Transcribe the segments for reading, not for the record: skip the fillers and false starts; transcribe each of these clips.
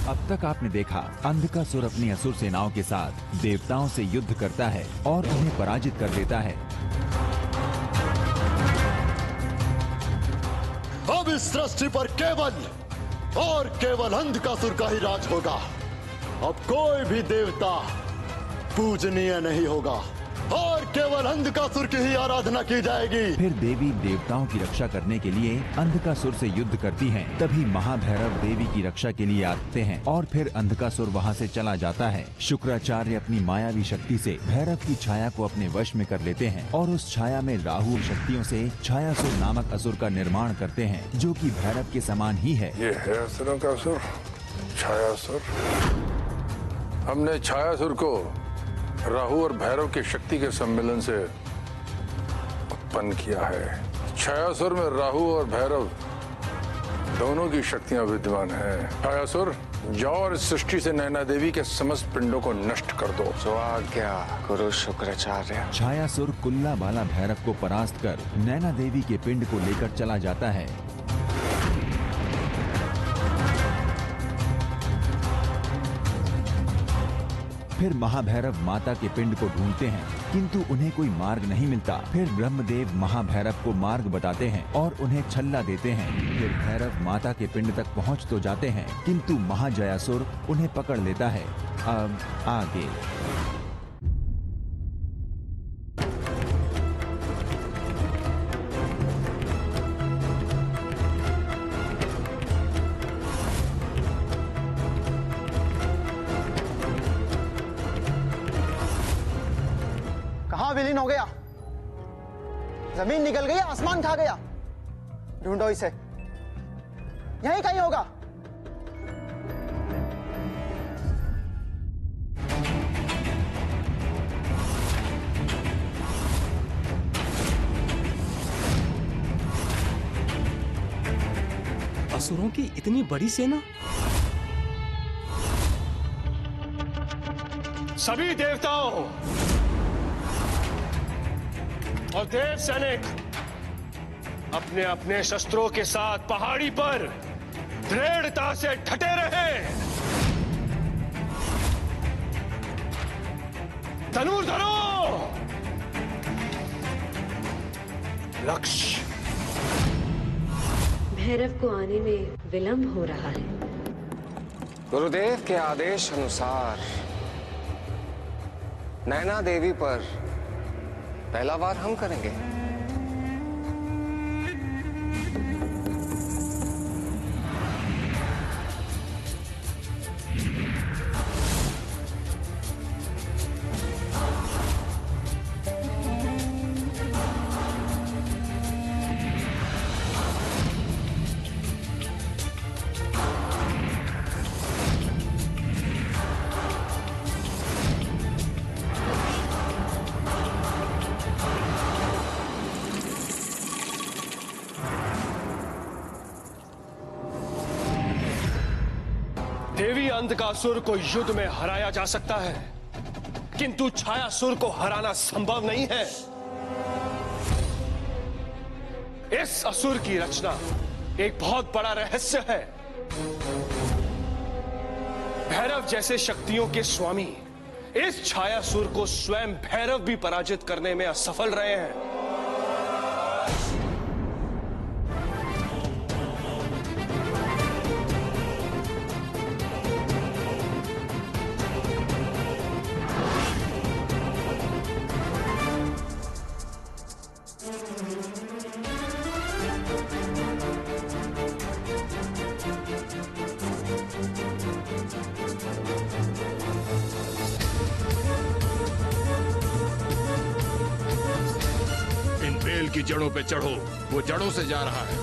अब तक आपने देखा अंधकासुर अपनी असुर सेनाओं के साथ देवताओं से युद्ध करता है और उन्हें पराजित कर देता है। अब इस सृष्टि पर केवल और केवल अंधकासुर का ही राज होगा। अब कोई भी देवता पूजनीय नहीं होगा और केवल अंधकासुर की ही आराधना की जाएगी। फिर देवी देवताओं की रक्षा करने के लिए अंधकासुर से युद्ध करती हैं। तभी महाभैरव देवी की रक्षा के लिए आते हैं और फिर अंधकासुर वहां से चला जाता है। शुक्राचार्य अपनी मायावी शक्ति से भैरव की छाया को अपने वश में कर लेते हैं और उस छाया में राहु शक्तियों से छायासुर नामक असुर का निर्माण करते हैं, जो कि भैरव के समान ही है। ये है असुरों का असुर, छायासुर। हमने छायासुर को राहु और भैरव की शक्ति के सम्मेलन से उत्पन्न किया है। छायासुर में राहु और भैरव दोनों की शक्तियां विद्यमान हैं। छायासुर, जाओ और इस सृष्टि से नैना देवी के समस्त पिंडों को नष्ट कर दो। जो आज्ञा गुरु शुक्राचार्य। छायासुर कुल्ला बाला भैरव को परास्त कर नैना देवी के पिंड को लेकर चला जाता है। फिर महाभैरव माता के पिंड को ढूंढते हैं, किंतु उन्हें कोई मार्ग नहीं मिलता। फिर ब्रह्मदेव महाभैरव को मार्ग बताते हैं और उन्हें छल्ला देते हैं। फिर भैरव माता के पिंड तक पहुंच तो जाते हैं, किंतु महाजयासुर उन्हें पकड़ लेता है। अब आगे। विलीन हो गया? जमीन निकल गई, आसमान खा गया। ढूंढो इसे, यहीं कहीं होगा। असुरों की इतनी बड़ी सेना? सभी देवताओं और देव सैनिक अपने अपने शस्त्रों के साथ पहाड़ी पर दृढ़ता से डटे रहे। धनुर धरो। लक्ष्य। भैरव को आने में विलंब हो रहा है। गुरुदेव के आदेश अनुसार नैना देवी पर पहला वार हम करेंगे। देवी अंधकासुर को युद्ध में हराया जा सकता है, किंतु छायासुर को हराना संभव नहीं है। इस असुर की रचना एक बहुत बड़ा रहस्य है। भैरव जैसे शक्तियों के स्वामी इस छायासुर को स्वयं भैरव भी पराजित करने में असफल रहे हैं। की जड़ों पे चढ़ो, वो जड़ों से जा रहा है।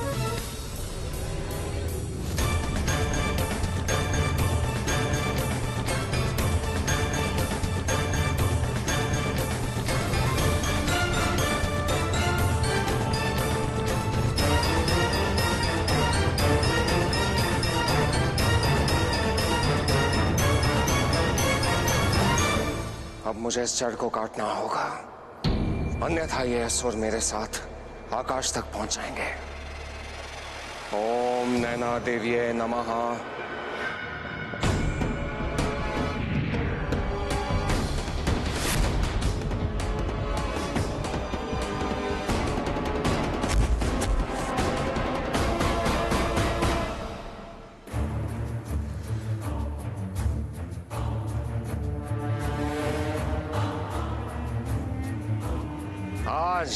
अब मुझे इस जड़ को काटना होगा, अन्यथा ये असुर मेरे साथ आकाश तक पहुंच जाएंगे। ओम नैना देवीये नमः। आज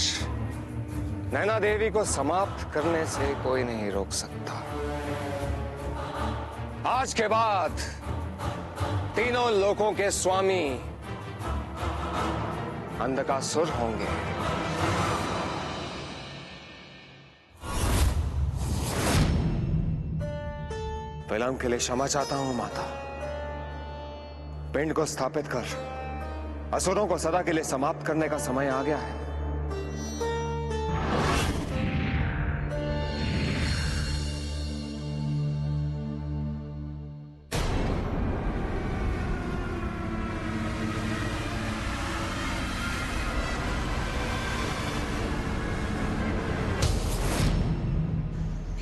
नैना देवी को समाप्त करने से कोई नहीं रोक सकता। आज के बाद तीनों लोकों के स्वामी अंधकासुर होंगे। विलंब के लिए क्षमा चाहता हूं माता। पिंड को स्थापित कर असुरों को सदा के लिए समाप्त करने का समय आ गया है।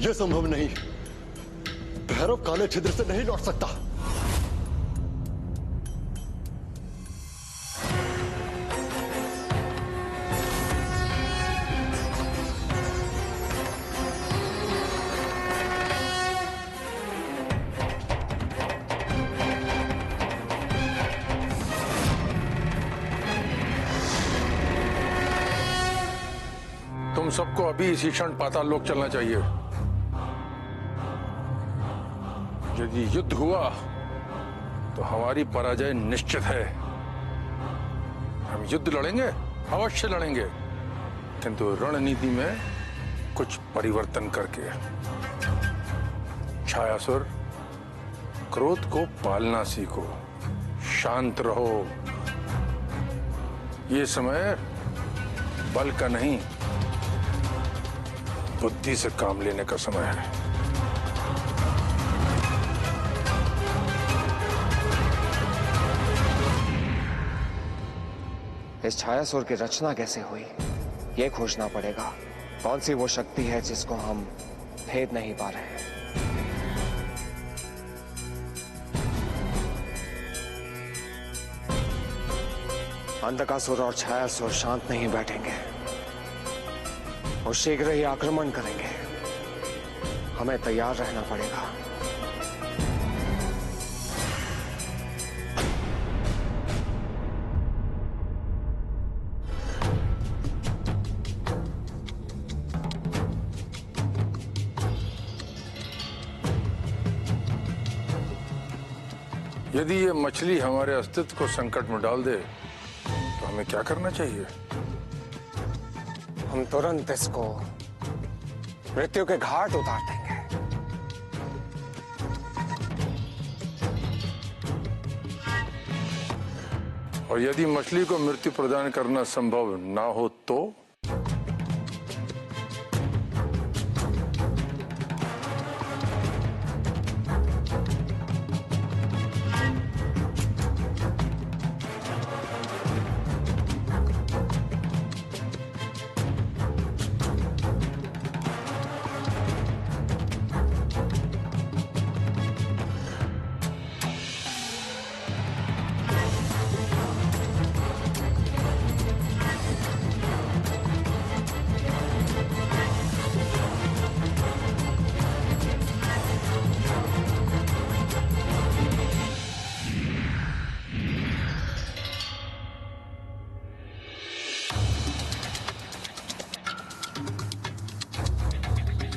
यह संभव नहीं। भैरव काले छिद्र से नहीं लौट सकता। तुम सबको अभी इसी क्षण पाताल लोक चलना चाहिए। यदि युद्ध हुआ तो हमारी पराजय निश्चित है। हम युद्ध लड़ेंगे, अवश्य लड़ेंगे, किंतु रणनीति में कुछ परिवर्तन करके। छायासुर, क्रोध को पालना सीखो, शांत रहो। ये समय बल का नहीं, बुद्धि से काम लेने का समय है। इस छायासुर की रचना कैसे हुई, यह खोजना पड़ेगा। कौन सी वो शक्ति है जिसको हम भेद नहीं पा रहे हैं। अंधकासुर और छायासुर शांत नहीं बैठेंगे, वो शीघ्र ही आक्रमण करेंगे। हमें तैयार रहना पड़ेगा। यदि ये मछली हमारे अस्तित्व को संकट में डाल दे तो हमें क्या करना चाहिए? हम तुरंत इसको मृत्यु के घाट उतार देंगे। और यदि मछली को मृत्यु प्रदान करना संभव ना हो तो?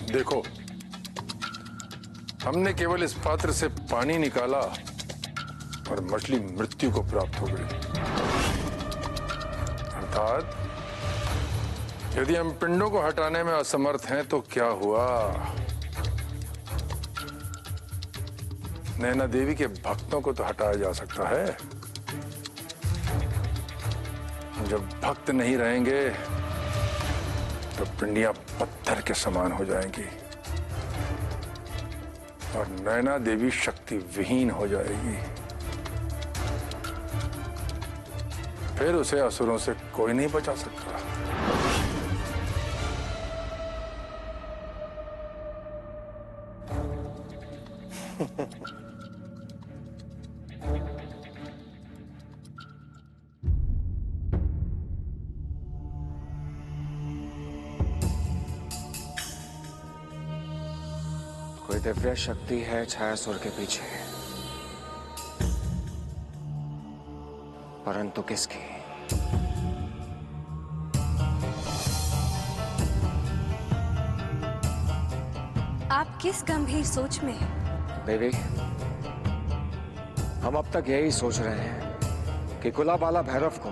देखो, हमने केवल इस पात्र से पानी निकाला और मछली मृत्यु को प्राप्त हो गई। अर्थात यदि हम पिंडों को हटाने में असमर्थ हैं तो क्या हुआ? नैना देवी के भक्तों को तो हटाया जा सकता है। जब भक्त नहीं रहेंगे तो पिंडियां पत्थर के समान हो जाएंगी और नैना देवी शक्ति विहीन हो जाएगी। फिर उसे असुरों से कोई नहीं बचा सकता। कोई दिव्य शक्ति है छायासुर के पीछे, परंतु किसकी? किस गंभीर सोच में हैं? देवी, हम अब तक यही सोच रहे हैं कि कुलाबाला भैरव को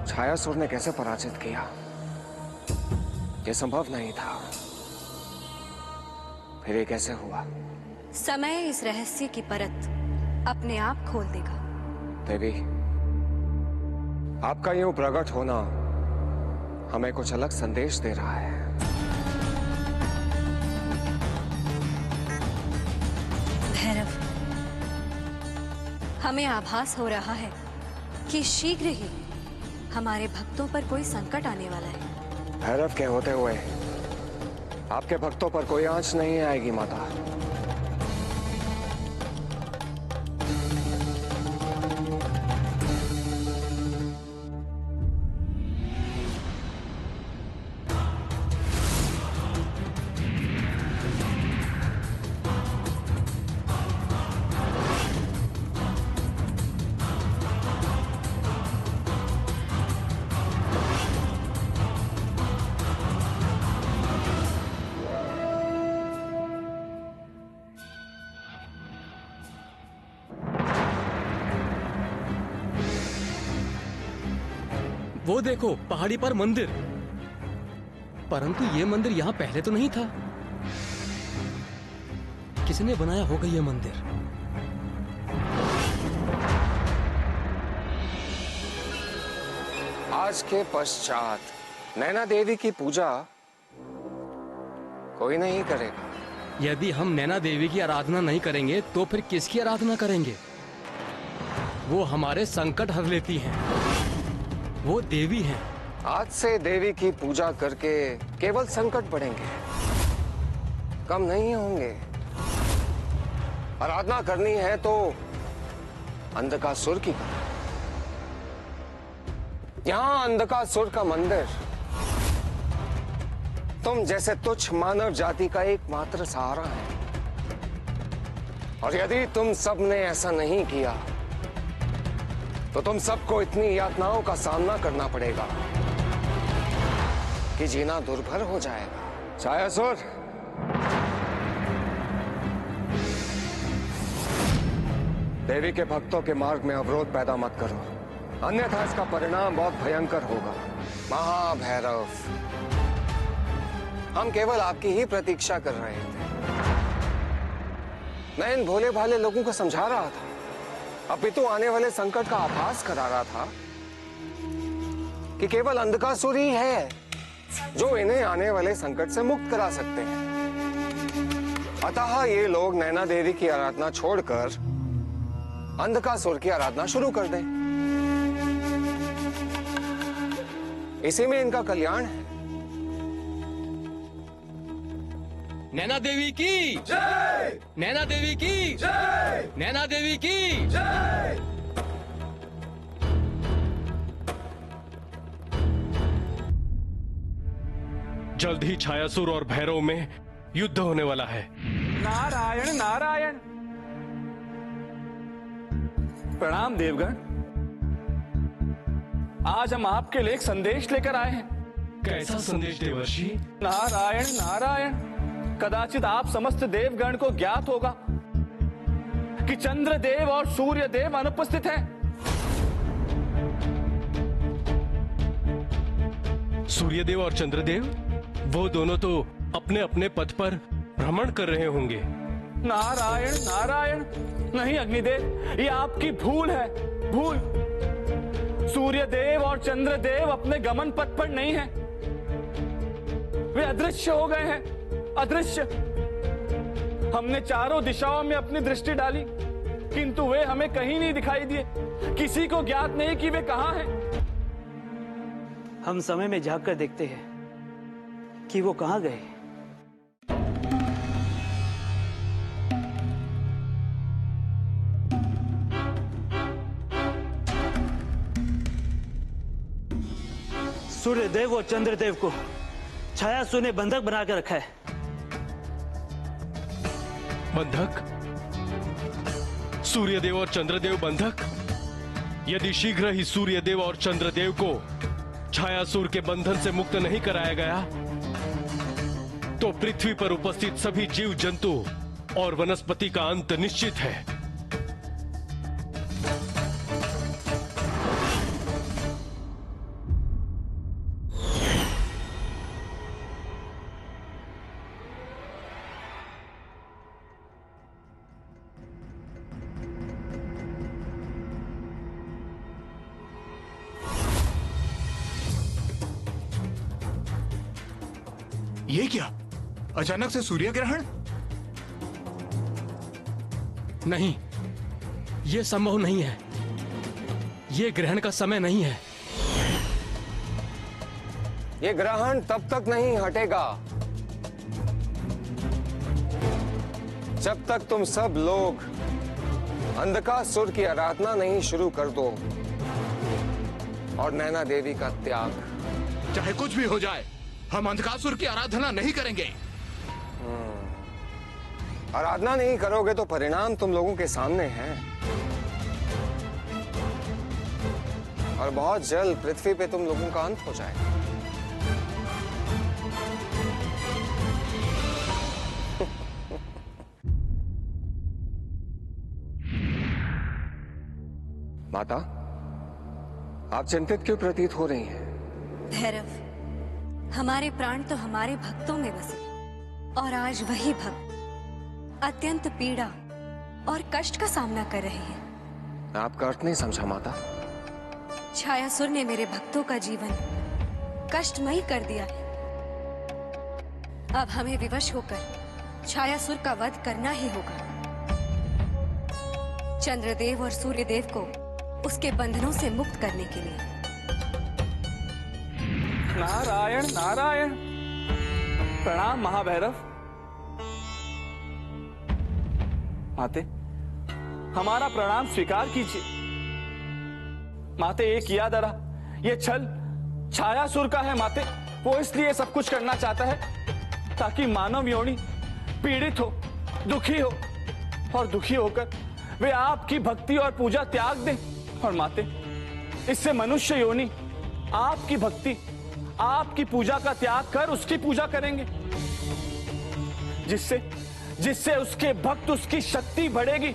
छायासुर ने कैसे पराजित किया। यह संभव नहीं था, फिर ये कैसे हुआ? समय इस रहस्य की परत अपने आप खोल देगा। देवी, आपका यूं प्रकट होना हमें कुछ अलग संदेश दे रहा है। भैरव, हमें आभास हो रहा है कि शीघ्र ही हमारे भक्तों पर कोई संकट आने वाला है। भैरव के होते हुए आपके भक्तों पर कोई आंच नहीं आएगी माता। वो देखो, पहाड़ी पर मंदिर। परंतु ये मंदिर यहाँ पहले तो नहीं था। किसने बनाया होगा ये मंदिर? आज के पश्चात नैना देवी की पूजा कोई नहीं करेगा। यदि हम नैना देवी की आराधना नहीं करेंगे तो फिर किसकी आराधना करेंगे? वो हमारे संकट हर लेती हैं। वो देवी हैं। आज से देवी की पूजा करके केवल संकट बढ़ेंगे, कम नहीं होंगे। आराधना करनी है तो अंधकासुर की करो। यहाँ अंधकासुर का मंदिर तुम जैसे तुच्छ मानव जाति का एकमात्र सहारा है। और यदि तुम सब ने ऐसा नहीं किया तो तुम सबको इतनी यातनाओं का सामना करना पड़ेगा कि जीना दुर्भर हो जाएगा। छायासुर, देवी के भक्तों के मार्ग में अवरोध पैदा मत करो, अन्यथा इसका परिणाम बहुत भयंकर होगा। महाभैरव, हम केवल आपकी ही प्रतीक्षा कर रहे थे। मैं इन भोले भाले लोगों को समझा रहा था, अपितु आने वाले संकट का आभास करा रहा था कि केवल अंधकासुर ही है जो इन्हें आने वाले संकट से मुक्त करा सकते हैं। अतः ये लोग नैना देवी की आराधना छोड़कर अंधकासुर की आराधना शुरू कर दें। इसी में इनका कल्याण है। नैना देवी की जय! नैना देवी की जय! नैना देवी की जय! जल्द ही छायासुर और भैरव में युद्ध होने वाला है। नारायण नारायण। प्रणाम देवगण। आज हम आपके लिए एक संदेश लेकर आए हैं। कैसा संदेश देवर्षि? नारायण नारायण। कदाचित आप समस्त देवगण को ज्ञात होगा कि चंद्रदेव और सूर्यदेव अनुपस्थित हैं। सूर्यदेव और चंद्रदेव, वो दोनों तो अपने अपने पथ पर भ्रमण कर रहे होंगे। नारायण नारायण। नहीं अग्निदेव, ये आपकी भूल है, भूल। सूर्यदेव और चंद्रदेव अपने गमन पथ पर नहीं हैं। वे अदृश्य हो गए हैं, अदृश्य। हमने चारों दिशाओं में अपनी दृष्टि डाली, किंतु वे हमें कहीं नहीं दिखाई दिए। किसी को ज्ञात नहीं कि वे कहां हैं। हम समय में झांक कर देखते हैं कि वो कहां गए। सूर्यदेव और चंद्रदेव को छायासुर ने बंधक बना कर रखा है। बंधक? सूर्यदेव और चंद्रदेव बंधक? यदि शीघ्र ही सूर्यदेव और चंद्रदेव को छायासुर के बंधन से मुक्त नहीं कराया गया तो पृथ्वी पर उपस्थित सभी जीव जंतु और वनस्पति का अंत निश्चित है। ये क्या? अचानक से सूर्य ग्रहण? नहीं, ये संभव नहीं है। ये ग्रहण का समय नहीं है। ये ग्रहण तब तक नहीं हटेगा जब तक तुम सब लोग अंधकासुर की आराधना नहीं शुरू कर दो और नैना देवी का त्याग। चाहे कुछ भी हो जाए, हम अंधकासुर की आराधना नहीं करेंगे। आराधना नहीं करोगे तो परिणाम तुम लोगों के सामने है, और बहुत जल्द पृथ्वी पे तुम लोगों का अंत हो जाएगा। माता, आप चिंतित क्यों प्रतीत हो रही हैं? भैरव, हमारे प्राण तो हमारे भक्तों में बसे, और आज वही भक्त अत्यंत पीड़ा और कष्ट का सामना कर रहे हैं। आपका अर्थ नहीं समझा माता। छायासुर ने मेरे भक्तों का जीवन कष्टमयी कर दिया है। अब हमें विवश होकर छायासुर का वध करना ही होगा। चंद्रदेव और सूर्यदेव को उसके बंधनों से मुक्त करने के लिए। नारायण नारायण। प्रणाम महाभैरव। माते, हमारा प्रणाम स्वीकार कीजिए। माते, एक याद आ रहा, ये छल छायासुर का है माते। वो इसलिए सब कुछ करना चाहता है ताकि मानव योनि पीड़ित हो, दुखी हो, और दुखी होकर वे आपकी भक्ति और पूजा त्याग दें। और माते, इससे मनुष्य योनि आपकी भक्ति, आपकी पूजा का त्याग कर उसकी पूजा करेंगे, जिससे उसके भक्त, उसकी शक्ति बढ़ेगी।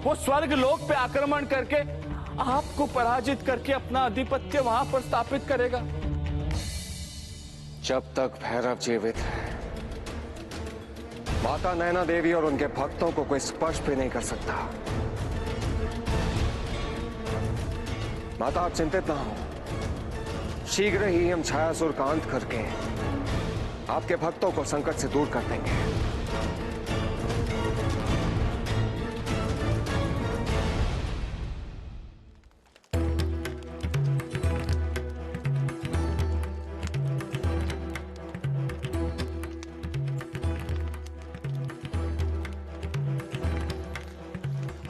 वो स्वर्ग लोक पे आक्रमण करके आपको पराजित करके अपना आधिपत्य वहां पर स्थापित करेगा। जब तक भैरव जीवित है, माता नैना देवी और उनके भक्तों को कोई स्पर्श भी नहीं कर सकता। माता, आप चिंतित ना हो। शीघ्र ही हम छायासुर का अंत करके आपके भक्तों को संकट से दूर कर देंगे।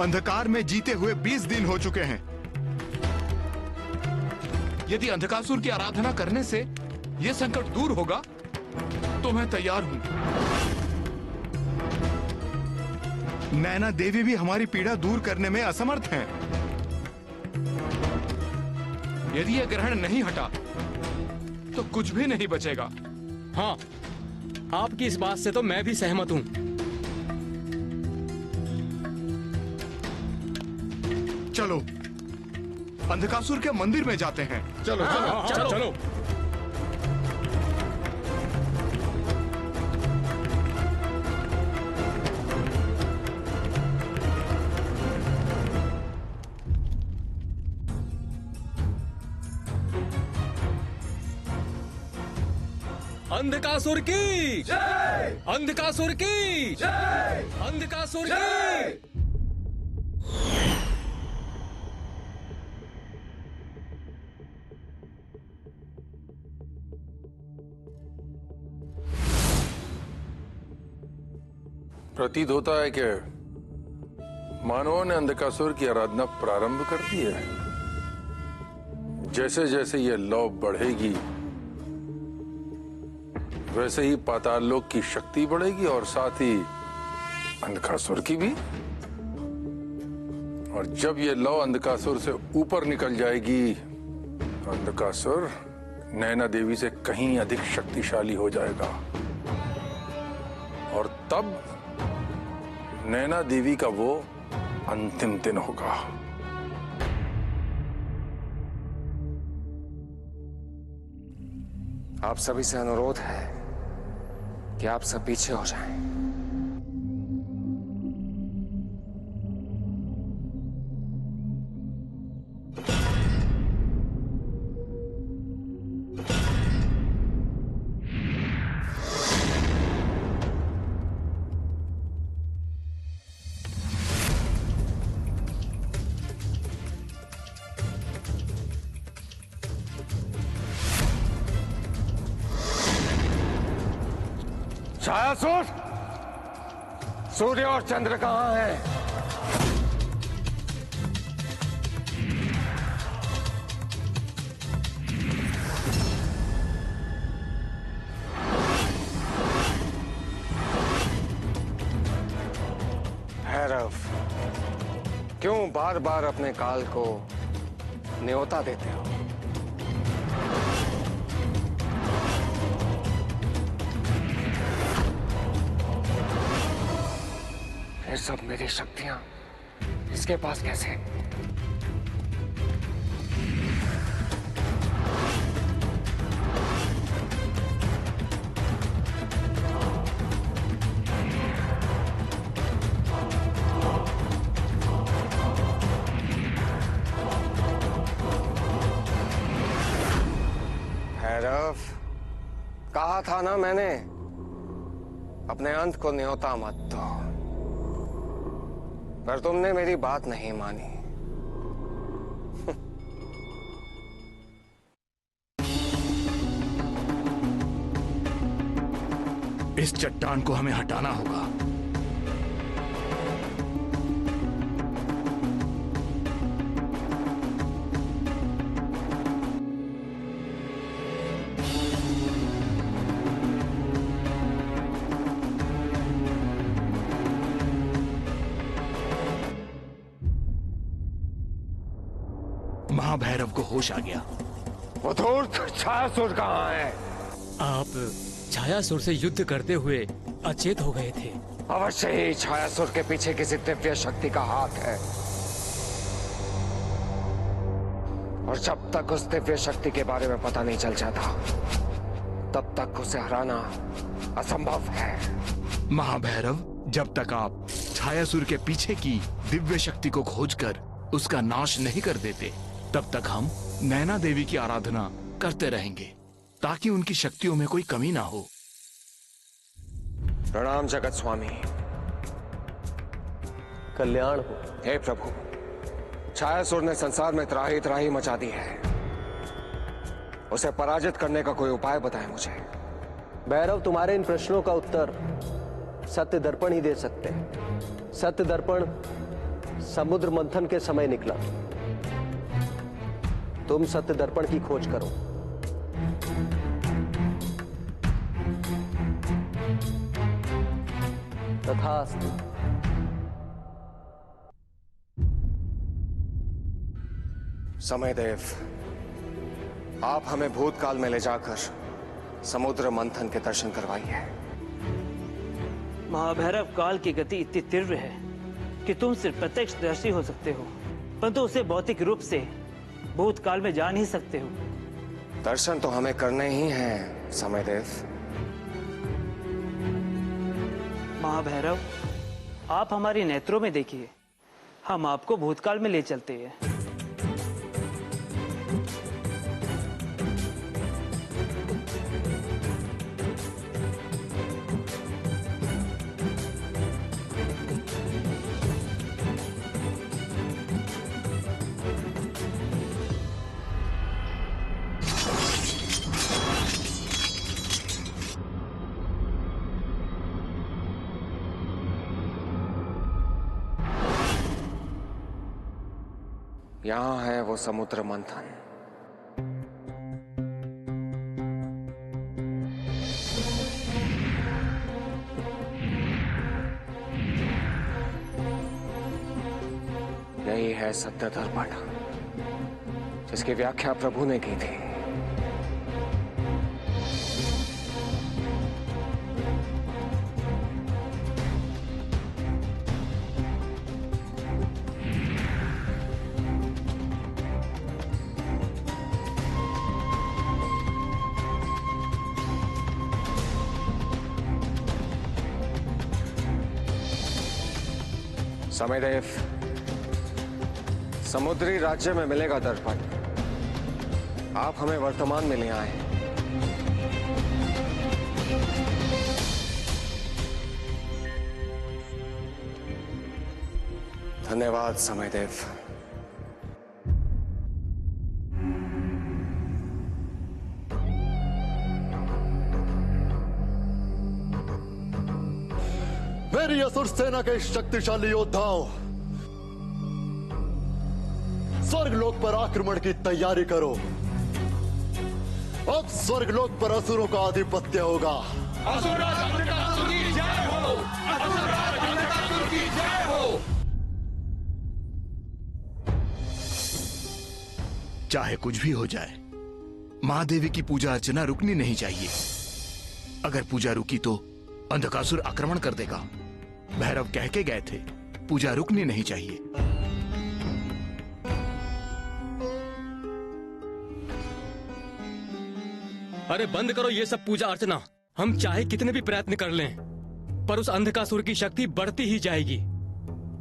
अंधकार में जीते हुए 20 दिन हो चुके हैं। यदि अंधकासुर की आराधना करने से यह संकट दूर होगा तो मैं तैयार हूं। नैना देवी भी हमारी पीड़ा दूर करने में असमर्थ हैं। यदि यह ग्रहण नहीं हटा तो कुछ भी नहीं बचेगा। हाँ, आपकी इस बात से तो मैं भी सहमत हूं। चलो अंधकासुर के मंदिर में जाते हैं। चलो चलो चलो। अंधकासुर की जय! अंधकासुर की जय! अंधकासुर की। प्रतीत होता है कि मानवों ने अंधकासुर की आराधना प्रारंभ कर दी है। जैसे जैसे ये लौ बढ़ेगी वैसे ही पाताल लोक की शक्ति बढ़ेगी और साथ ही अंधकासुर की भी। और जब ये लौ अंधकासुर से ऊपर निकल जाएगी तो अंधकासुर नैना देवी से कहीं अधिक शक्तिशाली हो जाएगा। तब नैना देवी का वो अंतिम दिन होगा। आप सभी से अनुरोध है कि आप सब पीछे हो जाएं। छायासुर, सूर्य और चंद्र कहां हैं? भैरव, क्यों बार बार अपने काल को न्योता देते हो? ये सब मेरी शक्तियां इसके पास कैसे? भैरव, कहा था ना मैंने, अपने अंत को न्योता मत दो। पर तुमने मेरी बात नहीं मानी। इस चट्टान को हमें हटाना होगा। महाभैरव को होश आ गया। वो धूर्त छायासुर कहाँ है? आप छायासुर से युद्ध करते हुए अचेत हो गए थे। अवश्य ही छायासुर के पीछे किसी दिव्य शक्ति का हाथ है, और जब तक उस दिव्य शक्ति के बारे में पता नहीं चल जाता तब तक उसे हराना असंभव है। महाभैरव, जब तक आप छायासुर के पीछे की दिव्य शक्ति को खोजकर उसका नाश नहीं कर देते, तब तक हम नैना देवी की आराधना करते रहेंगे ताकि उनकी शक्तियों में कोई कमी ना हो। प्रणाम जगत स्वामी। कल्याण हो। हे प्रभु, छायासुर ने संसार में त्राही त्राही मचा दी है। उसे पराजित करने का कोई उपाय बताएं मुझे। भैरव, तुम्हारे इन प्रश्नों का उत्तर सत्य दर्पण ही दे सकते हैं। सत्य दर्पण समुद्र मंथन के समय निकला। तुम सत्य दर्पण की खोज करो। तथास्तु। समयदेव, आप हमें भूतकाल में ले जाकर समुद्र मंथन के दर्शन करवाइए। महाभैरव, काल की गति इतनी तीव्र है कि तुम सिर्फ प्रत्यक्षदर्शी हो सकते हो, परंतु उसे भौतिक रूप से भूतकाल में जा नहीं सकते हो। दर्शन तो हमें करने ही हैं समयदेव। महाभैरव, आप हमारी नेत्रों में देखिए, हम आपको भूतकाल में ले चलते हैं। यहां है वो समुद्र मंथन। यही है सत्य दर्पण, जिसकी व्याख्या प्रभु ने की थी। समयदेव, समुद्री राज्य में मिलेगा दर्पण। आप हमें वर्तमान में ले आए। धन्यवाद समयदेव। मेरी असुर सेना के शक्तिशाली योद्धाओं, स्वर्गलोक पर आक्रमण की तैयारी करो। अब स्वर्गलोक पर असुरों का आधिपत्य होगा। असुरराज अंधकासुर की जय हो! असुरराज अंधकासुर की जय हो! चाहे कुछ भी हो जाए, महादेवी की पूजा अर्चना रुकनी नहीं चाहिए। अगर पूजा रुकी तो अंधकासुर आक्रमण कर देगा। भैरव कह के गए थे, पूजा रुकनी नहीं चाहिए। अरे बंद करो ये सब पूजा अर्चना। हम चाहे कितने भी प्रयत्न कर लें, पर उस अंधकासुर की शक्ति बढ़ती ही जाएगी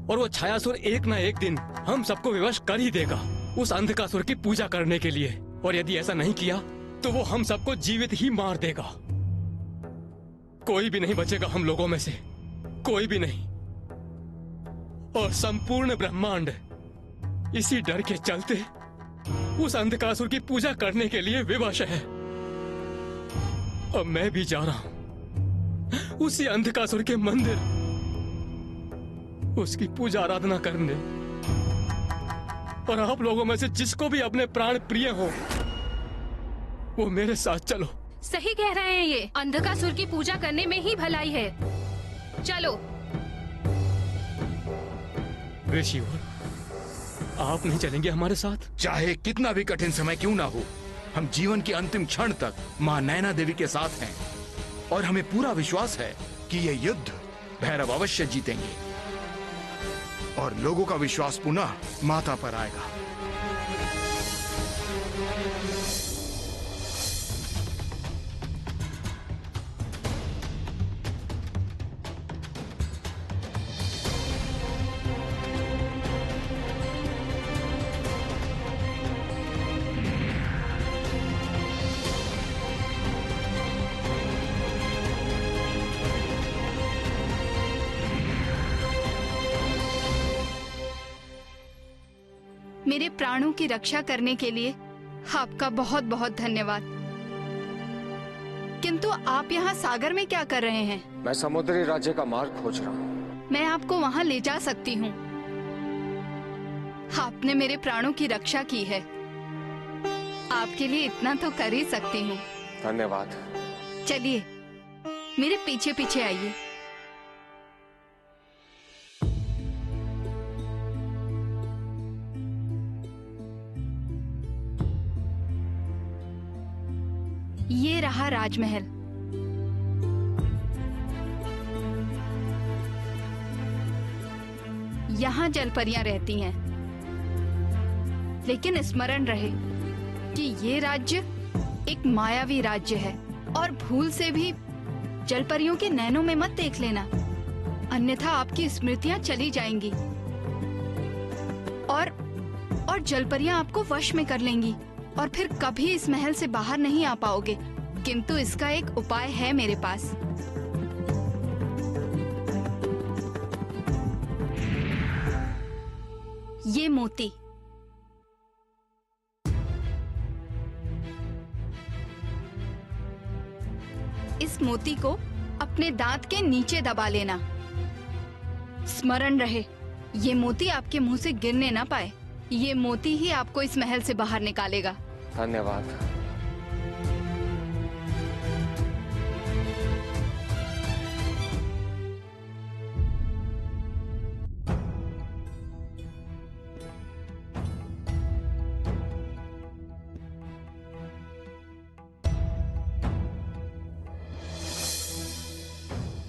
और वो छायासुर एक ना एक दिन हम सबको विवश कर ही देगा उस अंधकासुर की पूजा करने के लिए। और यदि ऐसा नहीं किया तो वो हम सबको जीवित ही मार देगा। कोई भी नहीं बचेगा हम लोगों में से, कोई भी नहीं। और संपूर्ण ब्रह्मांड इसी डर के चलते उस अंधकासुर की पूजा करने के लिए विवश है। अब मैं भी जा रहा हूं उसी अंधकासुर के मंदिर, उसकी पूजा आराधना करने। और आप लोगों में से जिसको भी अपने प्राण प्रिय हो, वो मेरे साथ चलो। सही कह रहे हैं ये, अंधकासुर की पूजा करने में ही भलाई है। चलो। ऋषिवर, आप नहीं चलेंगे हमारे साथ? चाहे कितना भी कठिन समय क्यों ना हो, हम जीवन के अंतिम क्षण तक मां नैना देवी के साथ हैं और हमें पूरा विश्वास है कि ये युद्ध भैरव अवश्य जीतेंगे और लोगों का विश्वास पुनः माता पर आएगा। मेरे प्राणों की रक्षा करने के लिए आपका बहुत बहुत धन्यवाद। किंतु आप यहाँ सागर में क्या कर रहे हैं? मैं समुद्री राज्य का मार्ग खोज रहा हूँ। मैं आपको वहाँ ले जा सकती हूँ। आपने मेरे प्राणों की रक्षा की है, आपके लिए इतना तो कर ही सकती हूँ। धन्यवाद। चलिए मेरे पीछे पीछे आइए। ये रहा राजमहल। यहाँ जलपरियां रहती हैं, लेकिन स्मरण रहे कि ये राज्य एक मायावी राज्य है और भूल से भी जलपरियों के नैनों में मत देख लेना, अन्यथा आपकी स्मृतियां चली जाएंगी और जलपरियां आपको वश में कर लेंगी और फिर कभी इस महल से बाहर नहीं आ पाओगे। किंतु इसका एक उपाय है मेरे पास। ये मोती, इस मोती को अपने दांत के नीचे दबा लेना। स्मरण रहे, ये मोती आपके मुंह से गिरने ना पाए। ये मोती ही आपको इस महल से बाहर निकालेगा। धन्यवाद।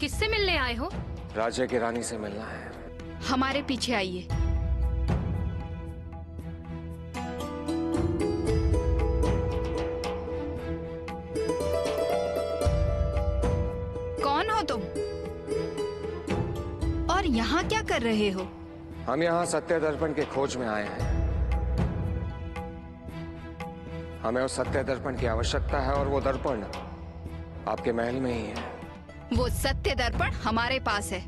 किससे मिलने आए हो? राज्य की रानी से मिलना है। हमारे पीछे आइए। कौन हो तुम और यहाँ क्या कर रहे हो? हम यहाँ सत्य दर्पण के खोज में आए हैं। हमें उस सत्य दर्पण की आवश्यकता है और वो दर्पण आपके महल में ही है। वो सत्य दर्पण हमारे पास है,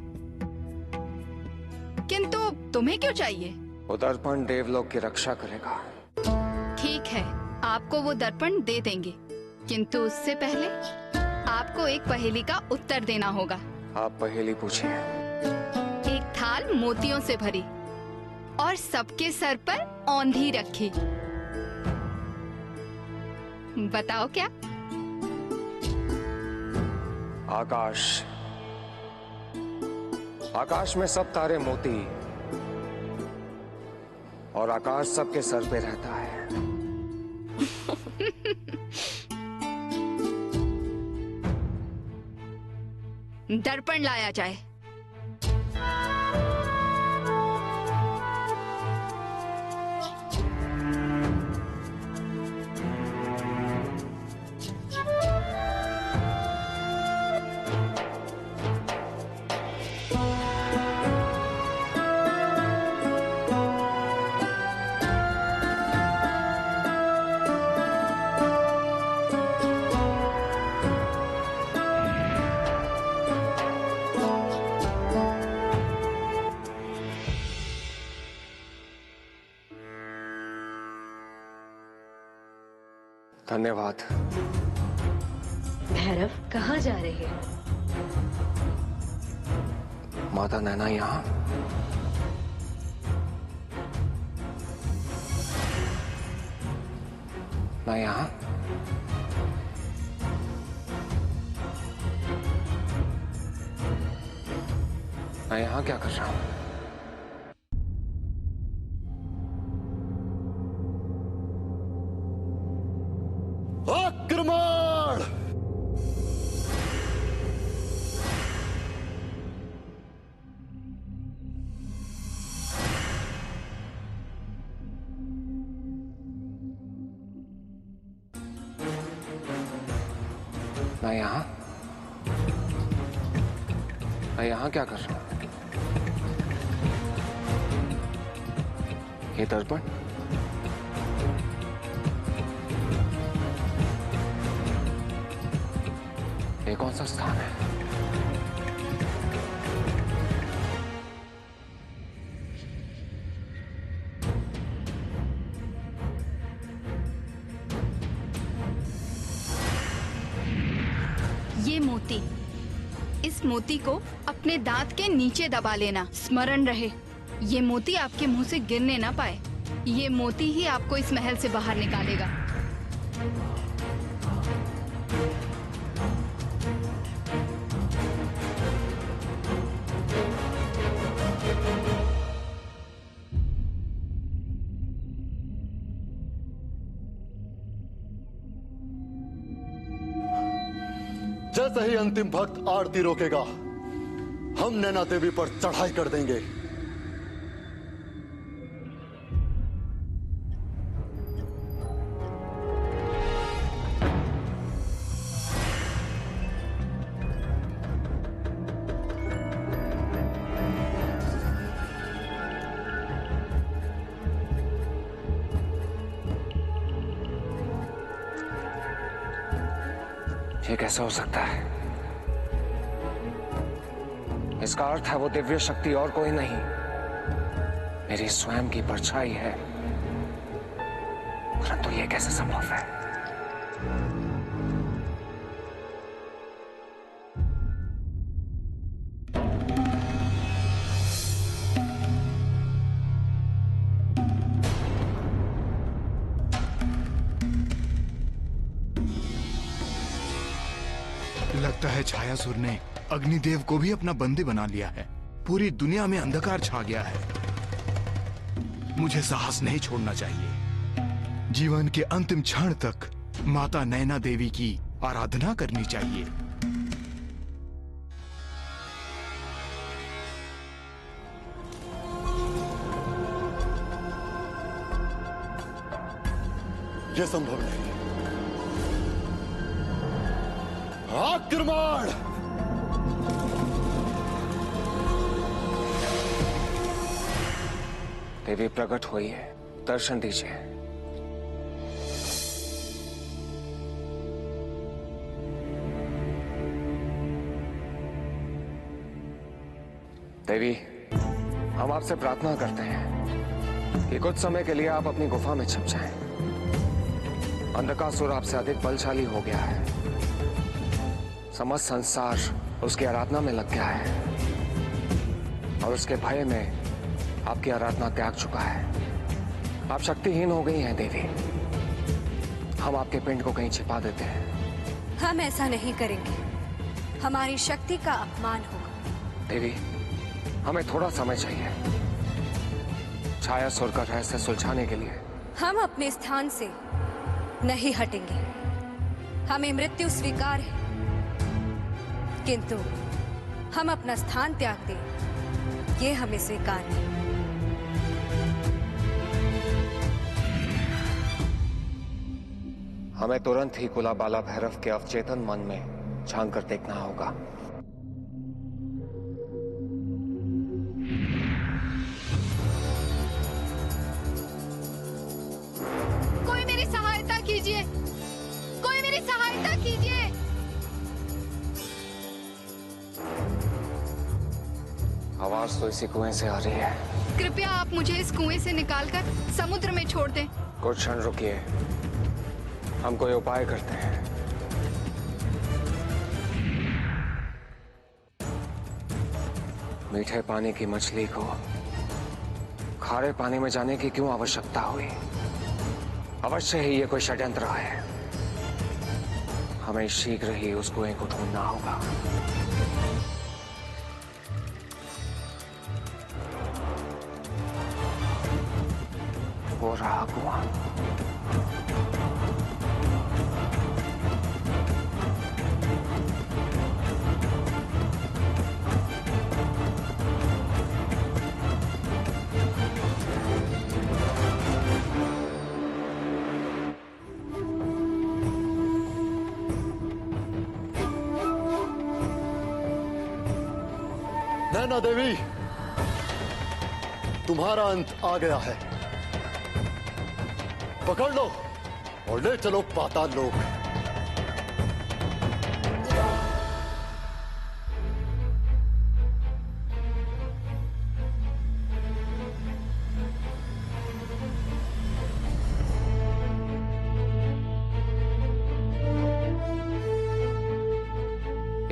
किंतु तुम्हें क्यों चाहिए? वो दर्पण देवलोक की रक्षा करेगा। ठीक है, आपको वो दर्पण दे देंगे, किंतु उससे पहले आपको एक पहेली का उत्तर देना होगा। आप पहेली पूछिए। एक थाल मोतियों से भरी और सबके सर पर औंधी रखी, बताओ क्या? आकाश। आकाश में सब तारे मोती और आकाश सबके सर पे रहता है। दर्पण लाया जाए। धन्यवाद। भैरव कहाँ जा रहे हैं? माता नैना यहाँ। मैं यहाँ। मैं यहाँ क्या कर रहा हूँ? आक्रमण! मैं यहाँ क्या कर रहा हूँ? ये दर्पण? ये कौन सा स्थान है? ये मोती, इस मोती को अपने दांत के नीचे दबा लेना। स्मरण रहे, ये मोती आपके मुंह से गिरने ना पाए। ये मोती ही आपको इस महल से बाहर निकालेगा। जैसे ही अंतिम भक्त आरती रोकेगा, हम नैना देवी पर चढ़ाई कर देंगे। ये कैसे हो सकता है? इसका अर्थ है वो दिव्य शक्ति और कोई नहीं, मेरी स्वयं की परछाई है। परंतु ये कैसे संभव है? लगता है छायासुर ने अग्निदेव को भी अपना बंदी बना लिया है। पूरी दुनिया में अंधकार छा गया है। मुझे साहस नहीं छोड़ना चाहिए। जीवन के अंतिम क्षण तक माता नैना देवी की आराधना करनी चाहिए। यह संभव नहीं। आक्रमण! देवी प्रकट हुई है, दर्शन दीजिए। देवी, हम आपसे प्रार्थना करते हैं कि कुछ समय के लिए आप अपनी गुफा में छिप जाएं। अंधकासुर आपसे अधिक बलशाली हो गया है। समस्त संसार उसकी आराधना में लग गया है और उसके भय में आपकी आराधना त्याग चुका है। आप शक्तिहीन हो गई हैं देवी। हम आपके पिंड को कहीं छिपा देते हैं। हम ऐसा नहीं करेंगे, हमारी शक्ति का अपमान होगा। देवी, हमें थोड़ा समय चाहिए छायासुर का रहस्य सुलझाने के लिए। हम अपने स्थान से नहीं हटेंगे। हमें मृत्यु स्वीकार है, किंतु हम अपना स्थान त्याग दें, ये हमें स्वीकार नहीं। हमें तुरंत ही कुलाबाला भैरव के अवचेतन मन में झांक कर देखना होगा। कोई मेरी सहायता कीजिए, कोई मेरी सहायता कीजिए। आवाज तो इसी कुएं से आ रही है। कृपया आप मुझे इस कुएं से निकालकर समुद्र में छोड़ दें। कुछ क्षण रुकिए, हम कोई उपाय करते हैं। मीठे पानी की मछली को खारे पानी में जाने की क्यों आवश्यकता हुई? अवश्य ही ये कोई षड्यंत्र है। हमें शीघ्र ही उस कुएं को ढूंढना होगा। वो रहा कुआं। नैना देवी, तुम्हारा अंत आ गया है। पकड़ लो और ले चलो पाताल लोक।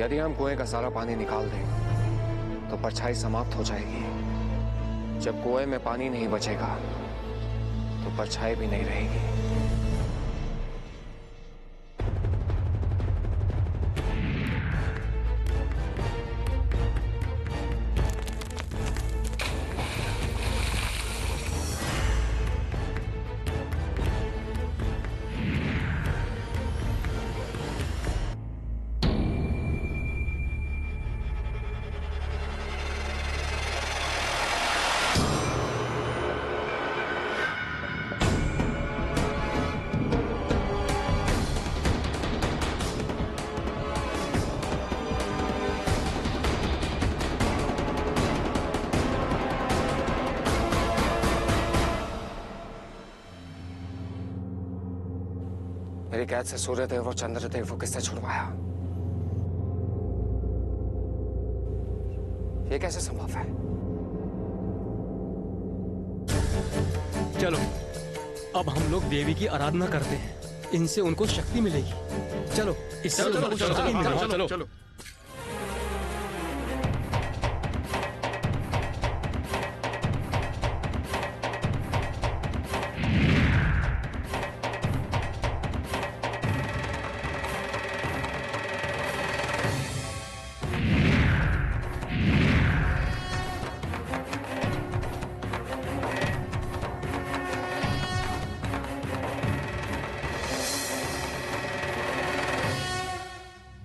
यदि हम कुएं का सारा पानी निकाल दें तो परछाई समाप्त हो जाएगी। जब कुएं में पानी नहीं बचेगा तो परछाई भी नहीं रहेगी। मेरी कैद से सूर्यदेव और चंद्रदेव को किसने छुड़वाया? ये कैसे संभव है? चलो अब हम लोग देवी की आराधना करते हैं, इनसे उनको शक्ति मिलेगी। चलो इससे उनको शक्ति मिलेगी। चलो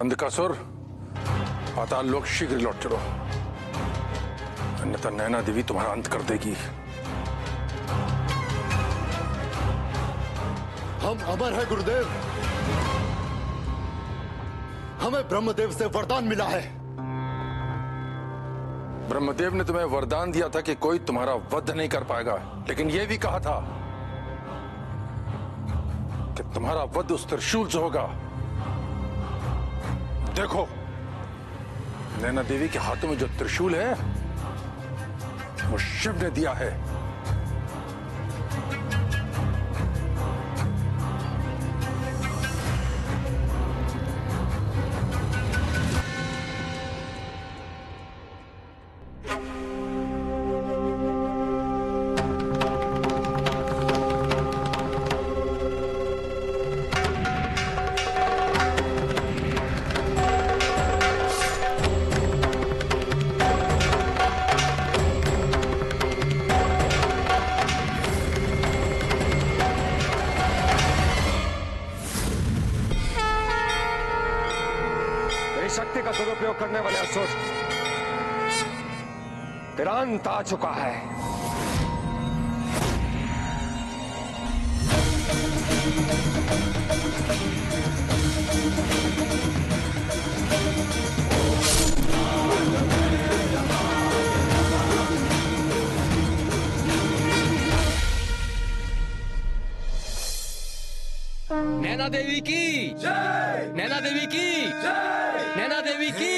अंधकासुर, पाताल लोक शीघ्र लौट चलो, अन्यथा नैना देवी तुम्हारा अंत कर देगी। हम अमर हैं गुरुदेव। हमें ब्रह्मदेव से वरदान मिला है। ब्रह्मदेव ने तुम्हें वरदान दिया था कि कोई तुम्हारा वध नहीं कर पाएगा, लेकिन यह भी कहा था कि तुम्हारा वध उस त्रिशूल से होगा। देखो, नैना देवी के हाथों में जो त्रिशूल है वो शिव ने दिया है। शक्ति का दुरुपयोग करने वाले असुर, तेरा अंत आ चुका है। नैना देवी की जय, नैना देवी की जय, नैना देवी की